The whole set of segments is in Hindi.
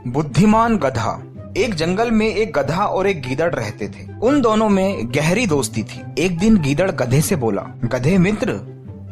बुद्धिमान गधा। एक जंगल में एक गधा और एक गीदड़ रहते थे। उन दोनों में गहरी दोस्ती थी। एक दिन गीदड़ गधे से बोला, गधे मित्र,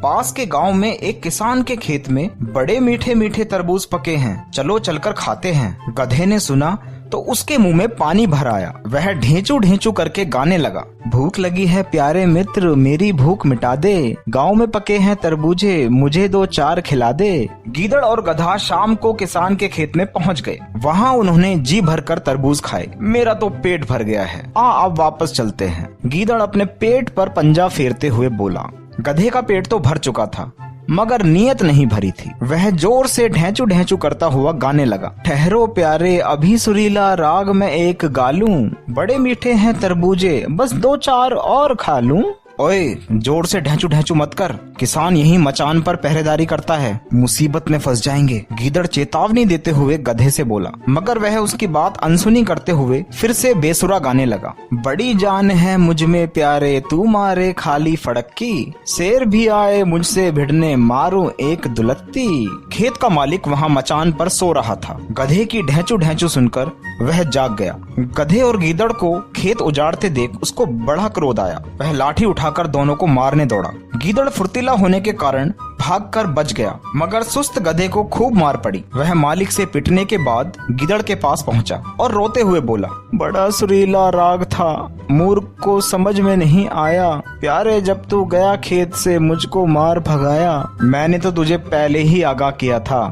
पास के गांव में एक किसान के खेत में बड़े मीठे मीठे तरबूज पके हैं, चलो चलकर खाते हैं। गधे ने सुना तो उसके मुंह में पानी भर आया। वह ढेंचू ढेंचू करके गाने लगा, भूख लगी है प्यारे मित्र, मेरी भूख मिटा दे, गांव में पके हैं तरबूजे, मुझे दो चार खिला दे। गीदड़ और गधा शाम को किसान के खेत में पहुंच गए। वहां उन्होंने जी भरकर तरबूज खाए। मेरा तो पेट भर गया है, अब वापस चलते हैं। गीदड़ अपने पेट पर पंजा फेरते हुए बोला। गधे का पेट तो भर चुका था, मगर नीयत नहीं भरी थी। वह जोर से ढेंचू ढेंचू करता हुआ गाने लगा, ठहरो प्यारे, अभी सुरीला राग में एक गालूं, बड़े मीठे हैं तरबूजे, बस दो चार और खा लूं। ओए, जोर से ढेंचू ढेंचू मत कर, किसान यही मचान पर पहरेदारी करता है, मुसीबत में फंस जाएंगे। गीदड़ चेतावनी देते हुए गधे से बोला, मगर वह उसकी बात अनसुनी करते हुए फिर से बेसुरा गाने लगा, बड़ी जान है मुझ में प्यारे, तू मारे खाली फड़क्की, शेर भी आए मुझसे भिड़ने, मारूं एक दुलत्ती। खेत का मालिक वहाँ मचान पर सो रहा था। गधे की ढेंचू ढेंचू सुनकर वह जाग गया। गधे और गीदड़ को खेत उजाड़ते देख उसको बड़ा क्रोध आया। वह लाठी उठाकर दोनों को मारने दौड़ा। गीदड़ फुर्तीला होने के कारण भागकर बच गया, मगर सुस्त गधे को खूब मार पड़ी। वह मालिक से पिटने के बाद गीदड़ के पास पहुंचा और रोते हुए बोला, बड़ा सुरीला राग था, मूर्ख को समझ में नहीं आया, प्यारे जब तू गया खेत से मुझको मार भगाया, मैंने तो तुझे पहले ही आगाह किया था।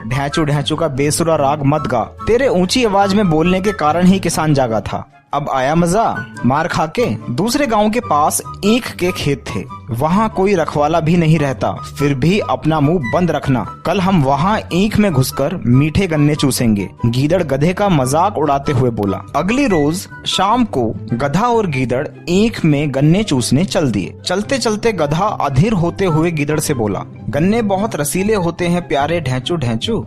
ढेंचू ढेंचू का बेसुरा राग मत गा, तेरे ऊंची आवाज में बोलने के कारण ही किसान जागा था। अब आया मजा मार खा के। दूसरे गांव के पास ईख के खेत थे। वहाँ कोई रखवाला भी नहीं रहता, फिर भी अपना मुंह बंद रखना, कल हम वहाँ ईख में घुसकर मीठे गन्ने चूसेंगे। गीदड़ गधे का मजाक उड़ाते हुए बोला। अगली रोज शाम को गधा और गीदड़ ईख में गन्ने चूसने चल दिए। चलते चलते गधा अधीर होते हुए गीदड़ से बोला, गन्ने बहुत रसीले होते हैं प्यारे ढेंचू ढेंचू,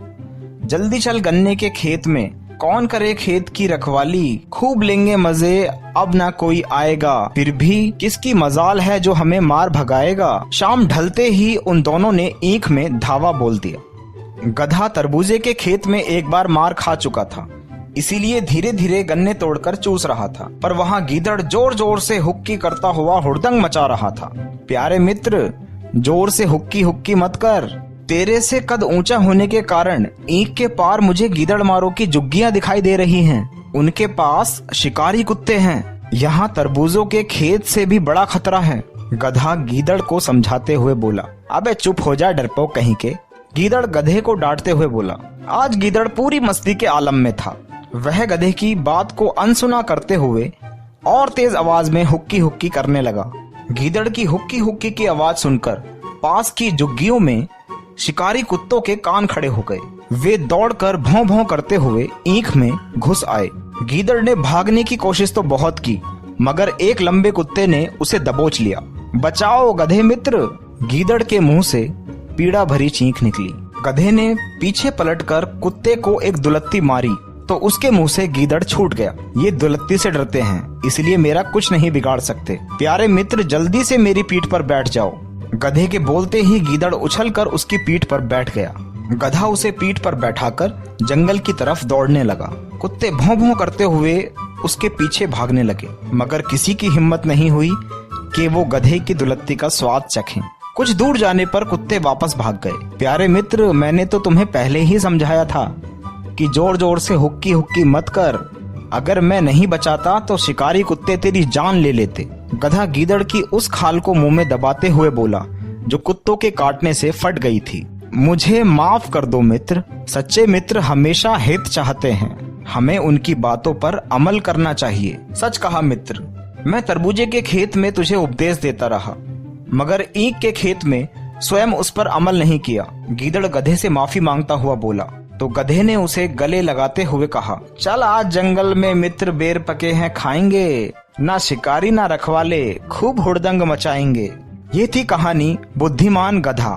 जल्दी चल गन्ने के खेत में, कौन करे खेत की रखवाली, खूब लेंगे मजे, अब ना कोई आएगा, फिर भी किसकी मजाल है जो हमें मार भगाएगा। शाम ढलते ही उन दोनों ने ईख में धावा बोल दिया। गधा तरबूजे के खेत में एक बार मार खा चुका था, इसीलिए धीरे धीरे गन्ने तोड़कर चूस रहा था, पर वहाँ गीदड़ जोर जोर से हुक्की करता हुआ हुड़दंग मचा रहा था। प्यारे मित्र, जोर से हुक्की हुक्की मत कर, तेरे से कद ऊंचा होने के कारण ईख के पार मुझे गीदड़ मारों की जुग्गियां दिखाई दे रही हैं। उनके पास शिकारी कुत्ते हैं। यहाँ तरबूजों के खेत से भी बड़ा खतरा है। गधा गीदड़ को समझाते हुए बोला। अबे चुप हो जा डरपोक कहीं के, गीदड़ गधे को डांटते हुए बोला। आज गीदड़ पूरी मस्ती के आलम में था। वह गधे की बात को अनसुना करते हुए और तेज आवाज में हुक्की हुक्की करने लगा। गीदड़ की हुक्की हुक्की की आवाज सुनकर पास की जुग्गियों में शिकारी कुत्तों के कान खड़े हो गए। वे दौड़कर भौं भौं करते हुए ईख में घुस आए। गीदड़ ने भागने की कोशिश तो बहुत की, मगर एक लंबे कुत्ते ने उसे दबोच लिया। बचाओ गधे मित्र, गीदड़ के मुंह से पीड़ा भरी चीख निकली। गधे ने पीछे पलटकर कुत्ते को एक दुलत्ती मारी तो उसके मुंह से गीदड़ छूट गया। ये दुलत्ती से डरते हैं, इसलिए मेरा कुछ नहीं बिगाड़ सकते। प्यारे मित्र, जल्दी से मेरी पीठ पर बैठ जाओ। गधे के बोलते ही गीदड़ उछलकर उसकी पीठ पर बैठ गया। गधा उसे पीठ पर बैठाकर जंगल की तरफ दौड़ने लगा। कुत्ते भौं भौं करते हुए उसके पीछे भागने लगे, मगर किसी की हिम्मत नहीं हुई कि वो गधे की दुलत्ती का स्वाद चखें। कुछ दूर जाने पर कुत्ते वापस भाग गए। प्यारे मित्र, मैंने तो तुम्हें पहले ही समझाया था कि जोर जोर से हुक्की हुक्की मत कर, अगर मैं नहीं बचाता तो शिकारी कुत्ते तेरी जान ले लेते। गधा गीदड़ की उस खाल को मुंह में दबाते हुए बोला जो कुत्तों के काटने से फट गई थी। मुझे माफ कर दो मित्र, सच्चे मित्र हमेशा हित चाहते हैं, हमें उनकी बातों पर अमल करना चाहिए। सच कहा मित्र, मैं तरबूजे के खेत में तुझे उपदेश देता रहा, मगर ईख के खेत में स्वयं उस पर अमल नहीं किया। गीदड़ गधे से माफी मांगता हुआ बोला तो गधे ने उसे गले लगाते हुए कहा, चल आज जंगल में मित्र बेर पके हैं खाएंगे, ना शिकारी ना रखवाले, खूब हुड़दंग मचाएंगे। ये थी कहानी बुद्धिमान गधा।